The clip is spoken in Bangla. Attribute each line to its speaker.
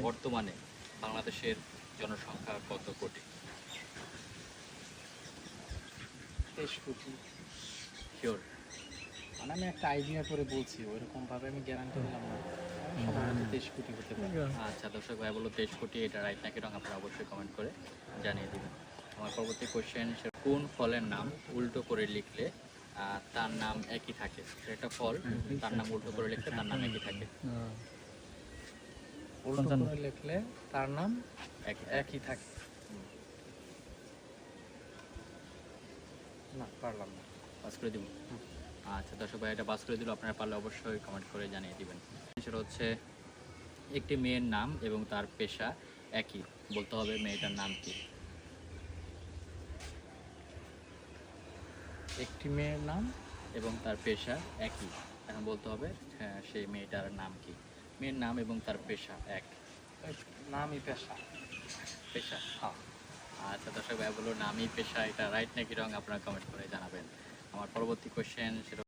Speaker 1: বর্তমানে বাংলাদেশের জনসংখ্যা কত কোটি?
Speaker 2: 23 কোটি।
Speaker 1: শিওর?
Speaker 2: মানে আমি একটা আইডিয়া করে বলছি, ওইরকম ভাবে আমি গ্যারান্টি দিলাম না। সম্ভবত 23 কোটি হতে পারে।
Speaker 1: আচ্ছা, দর্শক ভাই বলো 23 কোটি, এটা রাইট নাকি রং আপনারা অবশ্যই কমেন্ট করে জানিয়ে দিবেন। আমার পরবর্তী কোশ্চেন, কোন ফলের নাম উল্টো করে লিখলে তার নাম একই থাকে? একটা ফল, তার নাম উল্টো করে লিখলে তার নাম একই থাকে।
Speaker 2: উল্টো করে লিখলে তার নাম একই থাকে। না, পারলাম না।
Speaker 1: পাস করে দিব? আচ্ছা দর্শক ভাই, এটা পাস করে দিল। আপনারা পারলে অবশ্যই কমেন্ট করে জানিয়ে দিবেন। সেটা হচ্ছে, একটি মেয়ের নাম এবং তার পেশা একই, বলতে হবে মেয়েটার নাম কি?
Speaker 2: একটি মেয়ের নাম
Speaker 1: এবং তার পেশা একই, এখন বলতে হবে হ্যাঁ সেই মেয়েটার নাম কি? মেয়ের নাম এবং তার পেশা এক।
Speaker 2: নামই পেশা।
Speaker 1: পেশা? হ্যাঁ। আচ্ছা দর্শক ভাই বলো নামই পেশা, এটা রাইট নাকি রং আপনারা কমেন্ট করে জানাবেন। আমার পরবর্তী কোশ্চেন সেটা